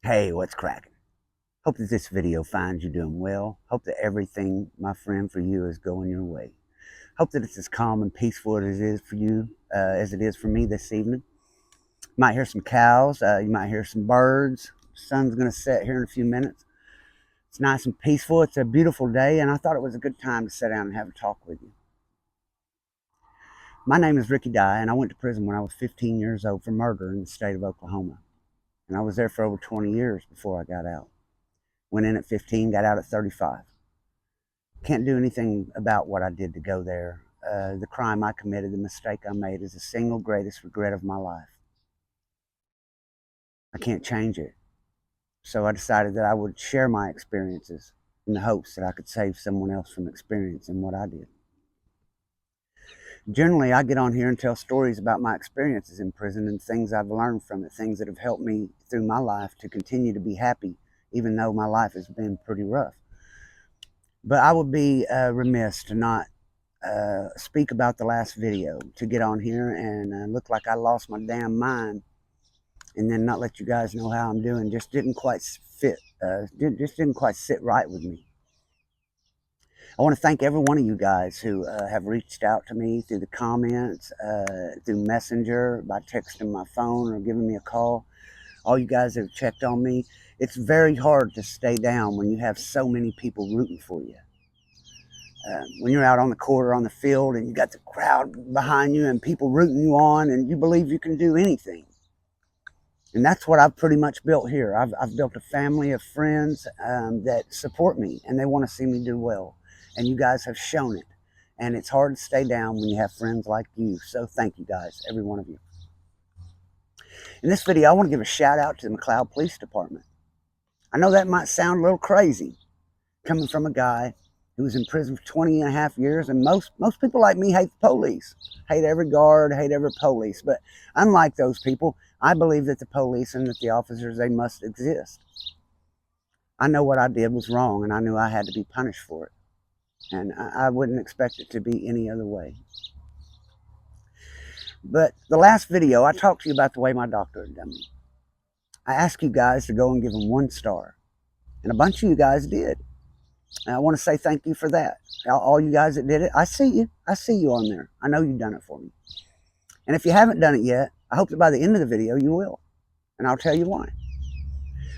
Hey, what's cracking? Hope that this video finds you doing well. Hope that everything, my friend, for you is going your way. Hope that it's as calm and peaceful as it is for you as it is for me this evening. You might hear some cows. You might hear some birds. The sun's going to set here in a few minutes. It's nice and peaceful. It's a beautiful day, and I thought it was a good time to sit down and have a talk with you. My name is Ricky Dye, and I went to prison when I was 15 years old for murder in the state of Oklahoma. And I was there for over 20 years before I got out. Went in at 15, got out at 35. Can't do anything about what I did to go there. The crime I committed, the mistake I made, is the single greatest regret of my life. I can't change it. So I decided that I would share my experiences in the hopes that I could save someone else from experiencing what I did. Generally, I get on here and tell stories about my experiences in prison and things I've learned from it, things that have helped me through my life to continue to be happy, even though my life has been pretty rough. But I would be remiss to not speak about the last video, to get on here and look like I lost my damn mind and then not let you guys know how I'm doing. Just didn't quite fit, just didn't quite sit right with me. I want to thank every one of you guys who have reached out to me through the comments, through Messenger, by texting my phone or giving me a call. All you guys have checked on me. It's very hard to stay down when you have so many people rooting for you. When you're out on the court or on the field and you got the crowd behind you and people rooting you on and you believe you can do anything. And that's what I've pretty much built here. I've built a family of friends that support me and they want to see me do well. And you guys have shown it. And it's hard to stay down when you have friends like you. So thank you guys, every one of you. In this video, I want to give a shout out to the McLoud Police Department. I know that might sound a little crazy coming from a guy who was in prison for 20 and a half years, and most people like me hate the police, hate every guard, hate every police. But unlike those people, I believe that the police and that the officers, they must exist. I know what I did was wrong, and I knew I had to be punished for it. And I wouldn't expect it to be any other way. But the last video, I talked to you about the way my doctor had done me. I asked you guys to go and give him 1 star. And a bunch of you guys did. And I want to say thank you for that. All you guys that did it, I see you. I see you on there. I know you've done it for me. And if you haven't done it yet, I hope that by the end of the video you will. And I'll tell you why.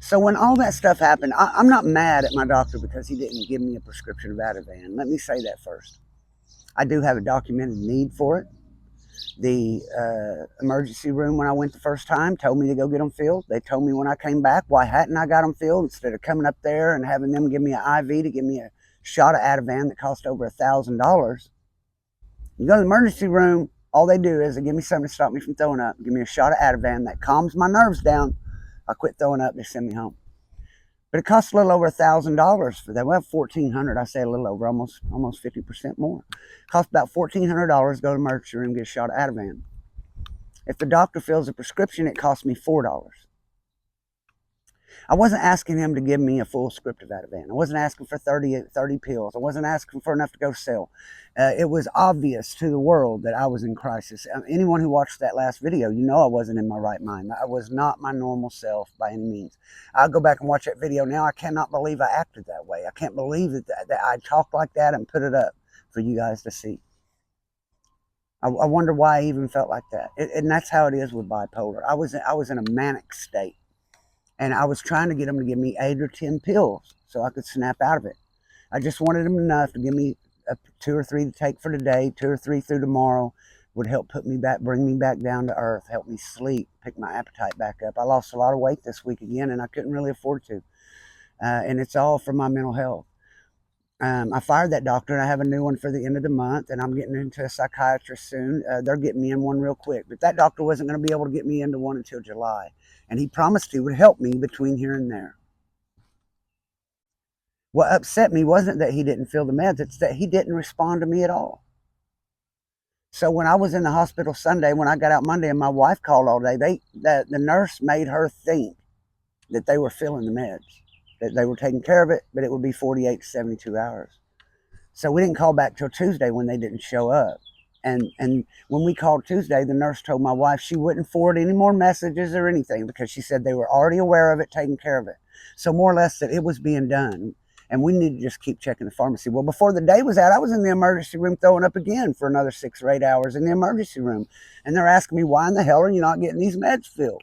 So when all that stuff happened, I'm not mad at my doctor because he didn't give me a prescription of Ativan. Let me say that first. I do have a documented need for it. The emergency room when I went the first time told me to go get them filled. They told me when I came back, why hadn't I got them filled instead of coming up there and having them give me an IV to give me a shot of Ativan that cost over $1,000. You go to the emergency room, all they do is they give me something to stop me from throwing up, give me a shot of Ativan that calms my nerves down. I quit throwing up, they send me home. But it costs a little over $1,000 for that. Well, $1,400. I say a little over, almost 50% more. It costs about $1,400 to go to the emergency room and get a shot of Ativan. If the doctor fills a prescription, it costs me $4. I wasn't asking him to give me a full script of Ativan. I wasn't asking for 30 pills. I wasn't asking for enough to go sell. It was obvious to the world that I was in crisis. Anyone who watched that last video, you know I wasn't in my right mind. I was not my normal self by any means. I'll go back and watch that video now. I cannot believe I acted that way. I can't believe that I talked like that and put it up for you guys to see. I wonder why I even felt like that. And that's how it is with bipolar. I was in a manic state. And I was trying to get them to give me 8 or 10 pills so I could snap out of it. I just wanted them enough to give me 2 or 3 to take for today, 2 or 3 through tomorrow. Would help put me back, bring me back down to earth, help me sleep, pick my appetite back up. I lost a lot of weight this week again, and I couldn't really afford to. And it's all for my mental health. I fired that doctor, and I have a new one for the end of the month, and I'm getting into a psychiatrist soon. They're getting me in one real quick. But that doctor wasn't going to be able to get me into one until July. And he promised he would help me between here and there. What upset me wasn't that he didn't fill the meds, it's that he didn't respond to me at all. So when I was in the hospital Sunday, when I got out Monday and my wife called all day, the nurse made her think that they were filling the meds, that they were taking care of it, but it would be 48 to 72 hours. So we didn't call back till Tuesday when they didn't show up. And when we called Tuesday, the nurse told my wife she wouldn't forward any more messages or anything because she said they were already aware of it, taking care of it. So more or less that it was being done. And we need to just keep checking the pharmacy. Well, before the day was out, I was in the emergency room throwing up again for another 6 or 8 hours in the emergency room. And they're asking me, why in the hell are you not getting these meds filled?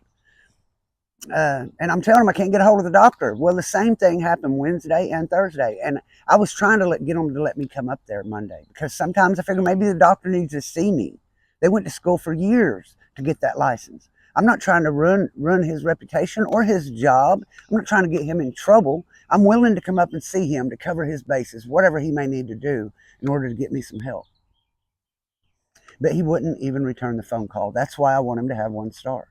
And I'm telling them I can't get a hold of the doctor. Well, the same thing happened Wednesday and Thursday. And I was trying to get them to let me come up there Monday because sometimes I figure maybe the doctor needs to see me. They went to school for years to get that license. I'm not trying to run his reputation or his job. I'm not trying to get him in trouble. I'm willing to come up and see him to cover his bases, whatever he may need to do in order to get me some help. But he wouldn't even return the phone call. That's why I want him to have 1 star.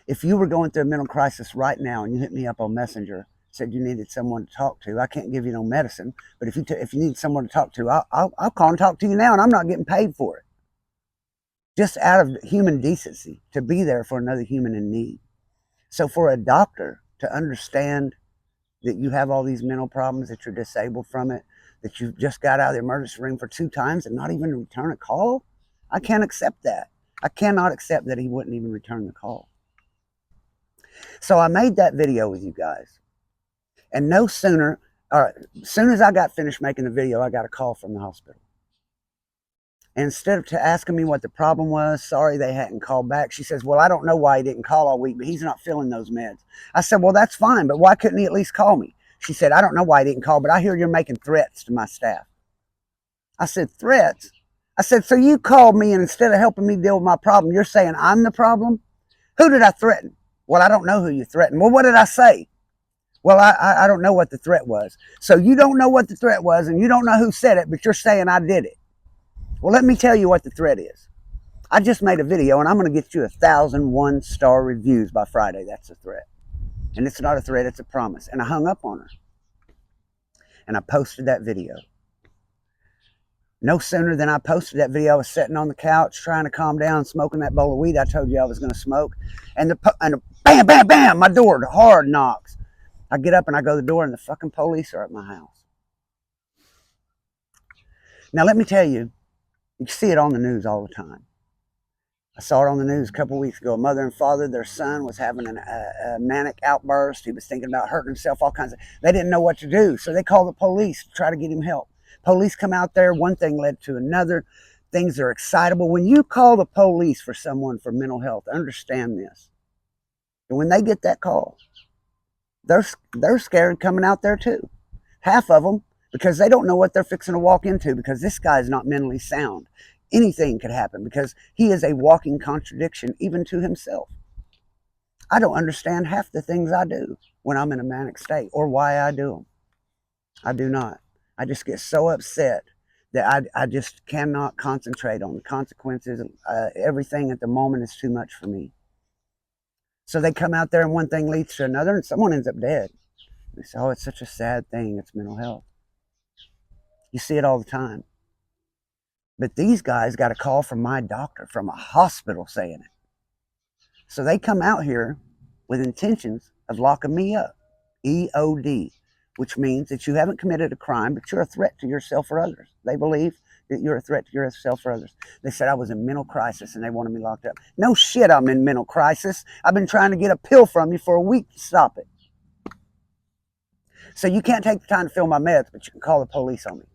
If you were going through a mental crisis right now and you hit me up on Messenger, said you needed someone to talk to, I can't give you no medicine, but if you need someone to talk to, I'll call and talk to you now, and I'm not getting paid for it. Just out of human decency, to be there for another human in need. So for a doctor to understand that you have all these mental problems, that you're disabled from it, that you just got out of the emergency room for 2 times and not even return a call, I can't accept that. I cannot accept that he wouldn't even return the call. So I made that video with you guys. And no sooner, as soon as I got finished making the video, I got a call from the hospital. And instead of asking me what the problem was, sorry they hadn't called back, she says, well, I don't know why he didn't call all week, but he's not filling those meds. I said, well, that's fine, but why couldn't he at least call me? She said, I don't know why he didn't call, but I hear you're making threats to my staff. I said, threats? I said, so you called me, and instead of helping me deal with my problem, you're saying I'm the problem? Who did I threaten? Well, I don't know who you threatened. Well, what did I say? Well, I don't know what the threat was. So you don't know what the threat was, and you don't know who said it, but you're saying I did it. Well, let me tell you what the threat is. I just made a video, and I'm going to get you 1,000 1-star reviews by Friday. That's a threat. And it's not a threat, it's a promise. And I hung up on her. And I posted that video. No sooner than I posted that video, I was sitting on the couch trying to calm down, smoking that bowl of weed I told you I was going to smoke. And the bam, bam, bam, my door hard knocks. I get up and I go to the door, and the fucking police are at my house. Now, let me tell you, you see it on the news all the time. I saw it on the news a couple of weeks ago. A mother and father, their son was having a manic outburst. He was thinking about hurting himself, all kinds of... They didn't know what to do, so they called the police to try to get him help. Police come out there, one thing led to another. Things are excitable. When you call the police for someone for mental health, understand this. And when they get that call, they're scared coming out there too. Half of them, because they don't know what they're fixing to walk into, because this guy's not mentally sound. Anything could happen because he is a walking contradiction even to himself. I don't understand half the things I do when I'm in a manic state, or why I do them. I do not. I just get so upset that I just cannot concentrate on the consequences. Everything at the moment is too much for me. So they come out there, and one thing leads to another, and someone ends up dead. They say, oh, it's such a sad thing. It's mental health. You see it all the time. But these guys got a call from my doctor, from a hospital, saying it. So they come out here with intentions of locking me up. EOD. Which means that you haven't committed a crime, but you're a threat to yourself or others. They believe that you're a threat to yourself or others. They said I was in mental crisis and they wanted me locked up. No shit, I'm in mental crisis. I've been trying to get a pill from you for a week to stop it. So you can't take the time to fill my meds, but you can call the police on me.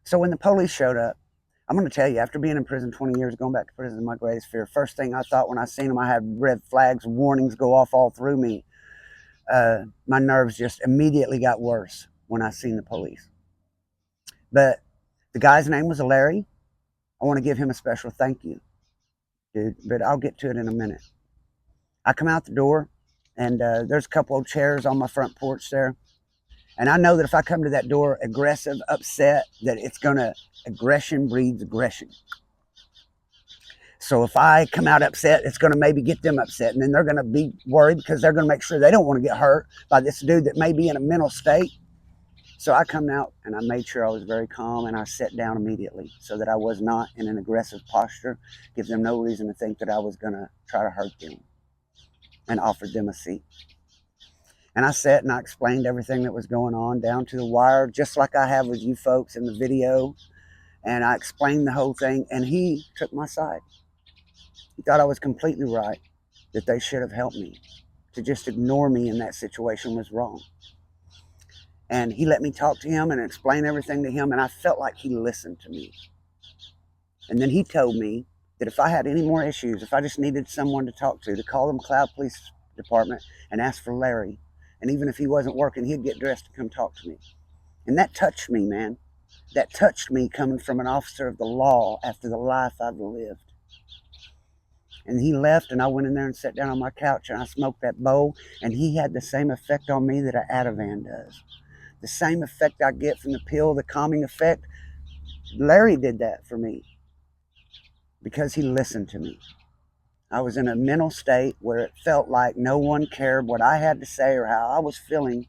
So when the police showed up, I'm going to tell you, after being in prison 20 years, going back to prison is my greatest fear. First thing I thought when I seen them, I had red flags, warnings go off all through me. My nerves just immediately got worse when I seen the police. But the guy's name was Larry. I want to give him a special thank you, dude, but I'll get to it in a minute. I come out the door, and there's a couple of chairs on my front porch there. And I know that if I come to that door aggressive, upset, that it's going to... Aggression breeds aggression. So if I come out upset, it's going to maybe get them upset. And then they're going to be worried because they're going to make sure they don't want to get hurt by this dude that may be in a mental state. So I come out and I made sure I was very calm, and I sat down immediately so that I was not in an aggressive posture. Gives them no reason to think that I was going to try to hurt them, and offered them a seat. And I sat and I explained everything that was going on down to the wire, just like I have with you folks in the video. And I explained the whole thing, and he took my side. He thought I was completely right, that they should have helped me. To just ignore me in that situation was wrong. And he let me talk to him and explain everything to him, and I felt like he listened to me. And then he told me that if I had any more issues, if I just needed someone to talk to call the McLoud Police Department and ask for Larry. And even if he wasn't working, he'd get dressed to come talk to me. And that touched me, man. That touched me coming from an officer of the law after the life I've lived. And he left, and I went in there and sat down on my couch, and I smoked that bowl, and he had the same effect on me that an Ativan does. The same effect I get from the pill, the calming effect. Larry did that for me because he listened to me. I was in a mental state where it felt like no one cared what I had to say or how I was feeling.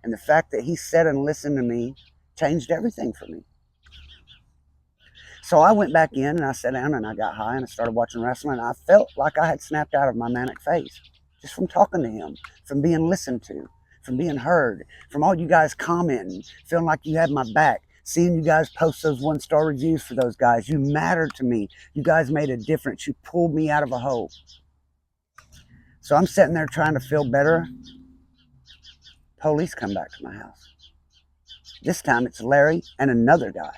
And the fact that he sat and listened to me changed everything for me. So I went back in and I sat down and I got high and I started watching wrestling. And I felt like I had snapped out of my manic phase just from talking to him, from being listened to, from being heard, from all you guys commenting, feeling like you had my back, seeing you guys post those 1-star reviews for those guys. You mattered to me. You guys made a difference. You pulled me out of a hole. So I'm sitting there trying to feel better. Police come back to my house. This time it's Larry and another guy.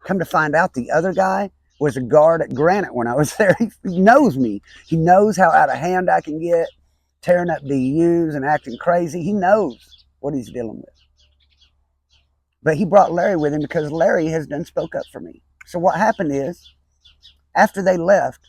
Come to find out, the other guy was a guard at Granite when I was there. He knows me. He knows how out of hand I can get, tearing up DUs and acting crazy. He knows what he's dealing with. But he brought Larry with him because Larry has done spoke up for me. So what happened is, after they left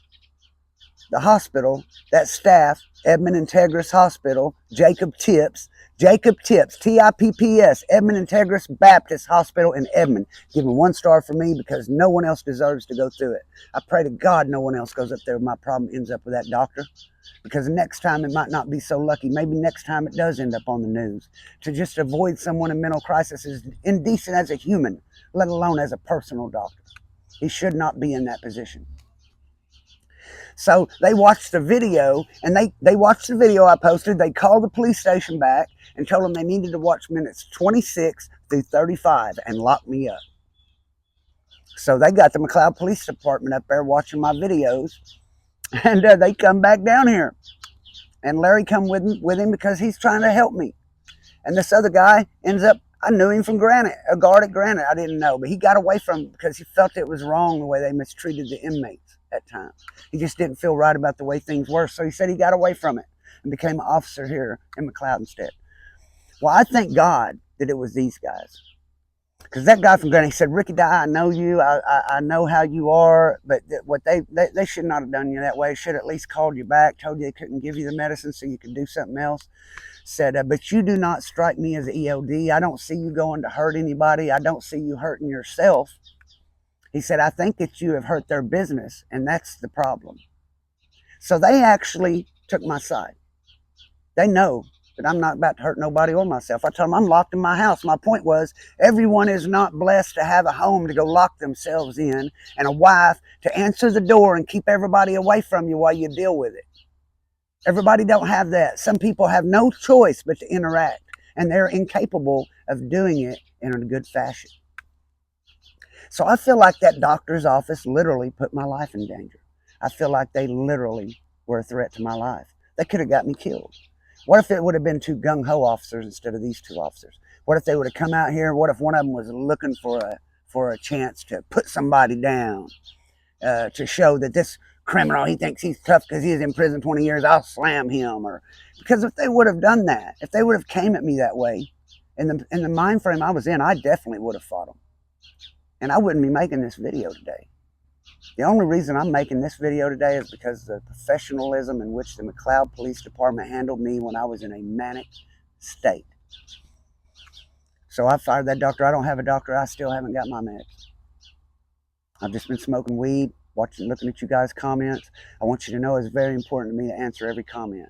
the hospital, that staff, Edmund Integris Hospital, Jacob Tipps, TIPPS, Edmund Integris Baptist Hospital in Edmond, giving 1 star for me because no one else deserves to go through it. I pray to God no one else goes up there with my problem, ends up with that doctor, because next time it might not be so lucky. Maybe next time it does end up on the news. To just avoid someone in mental crisis is indecent as a human, let alone as a personal doctor. He should not be in that position. So they watched the video, and they watched the video I posted. They called the police station back and told them they needed to watch minutes 26 through 35 and lock me up. So they got the McLoud Police Department up there watching my videos, and they come back down here. And Larry come with him because he's trying to help me. And this other guy ends up, I knew him from Granite, a guard at Granite. I didn't know, but he got away from it because he felt it was wrong the way they mistreated the inmates at times. He just didn't feel right about the way things were. So he said he got away from it and became an officer here in McLoud instead. Well, I thank God that it was these guys. Because that guy from Granite, he said, Ricky Dye, I know you. I know how you are. But what they should not have done you that way. Should have at least called you back, told you they couldn't give you the medicine so you could do something else. Said, but you do not strike me as EOD. I don't see you going to hurt anybody. I don't see you hurting yourself. He said, I think that you have hurt their business, and that's the problem. So they actually took my side. They know that I'm not about to hurt nobody or myself. I told them I'm locked in my house. My point was, everyone is not blessed to have a home to go lock themselves in and a wife to answer the door and keep everybody away from you while you deal with it. Everybody don't have that. Some people have no choice but to interact, and they're incapable of doing it in a good fashion. So I feel like that doctor's office literally put my life in danger. I feel like they literally were a threat to my life. They could have got me killed. What if it would have been 2 gung-ho officers instead of these 2 officers? What if they would have come out here? What if one of them was looking for a chance to put somebody down, to show that this criminal, he thinks he's tough because he's in prison 20 years, I'll slam him? Or because if they would have done that, if they would have came at me that way, in the mind frame I was in, I definitely would have fought them. And I wouldn't be making this video today. The only reason I'm making this video today is because of the professionalism in which the McLoud Police Department handled me when I was in a manic state. So I fired that doctor. I don't have a doctor. I still haven't got my meds. I've just been smoking weed, looking at you guys' comments. I want you to know it's very important to me to answer every comment.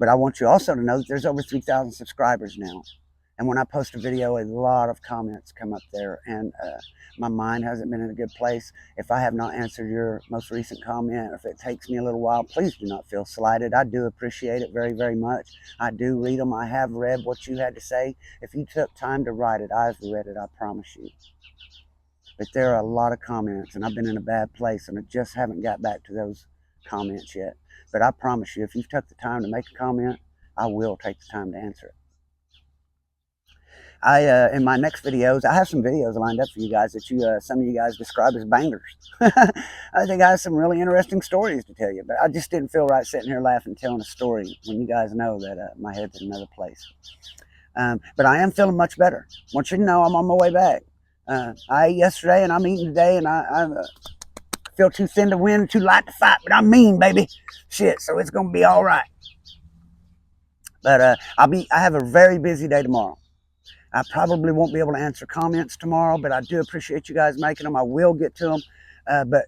But I want you also to know that there's over 3,000 subscribers now. And when I post a video, a lot of comments come up there, and my mind hasn't been in a good place. If I have not answered your most recent comment, or if it takes me a little while, please do not feel slighted. I do appreciate it very, very much. I do read them. I have read what you had to say. If you took time to write it, I've read it, I promise you. But there are a lot of comments, and I've been in a bad place, and I just haven't got back to those comments yet. But I promise you, if you've took the time to make a comment, I will take the time to answer it. In my next videos, I have some videos lined up for you guys that some of you guys describe as bangers. I think I have some really interesting stories to tell you, but I just didn't feel right sitting here laughing, telling a story when you guys know that my head's in another place. But I am feeling much better. I want you to know I'm on my way back. I ate yesterday and I'm eating today, and I feel too thin to win, too light to fight, but I'm mean, baby. Shit, so it's gonna be all right. But I have a very busy day tomorrow. I probably won't be able to answer comments tomorrow, but I do appreciate you guys making them. I will get to them. But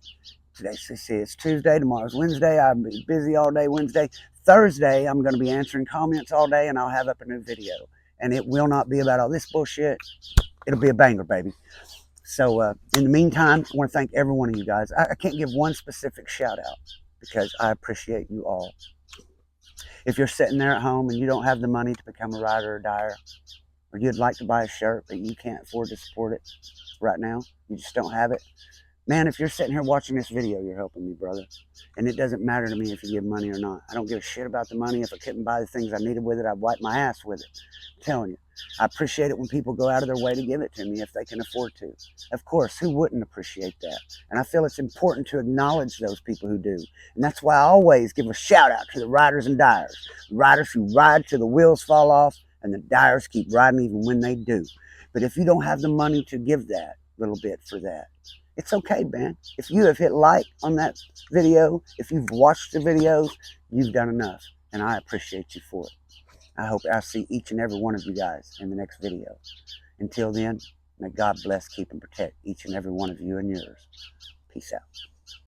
it's Tuesday, tomorrow's Wednesday. I'll be busy all day Wednesday. Thursday, I'm going to be answering comments all day, and I'll have up a new video. And it will not be about all this bullshit. It'll be a banger, baby. So in the meantime, I want to thank every one of you guys. I can't give one specific shout out because I appreciate you all. If you're sitting there at home and you don't have the money to become a rider or dyer, or you'd like to buy a shirt but you can't afford to support it right now, you just don't have it, man, if you're sitting here watching this video, you're helping me, brother. And it doesn't matter to me if you give money or not. I don't give a shit about the money. If I couldn't buy the things I needed with it, I'd wipe my ass with it. I'm telling you. I appreciate it when people go out of their way to give it to me if they can afford to. Of course, who wouldn't appreciate that? And I feel it's important to acknowledge those people who do. And that's why I always give a shout out to the riders and dyers. Riders who ride till the wheels fall off, and the dyers keep riding even when they do. But if you don't have the money to give that little bit for that, it's okay, man. If you have hit like on that video, if you've watched the videos, you've done enough. And I appreciate you for it. I hope I see each and every one of you guys in the next video. Until then, may God bless, keep, and protect each and every one of you and yours. Peace out.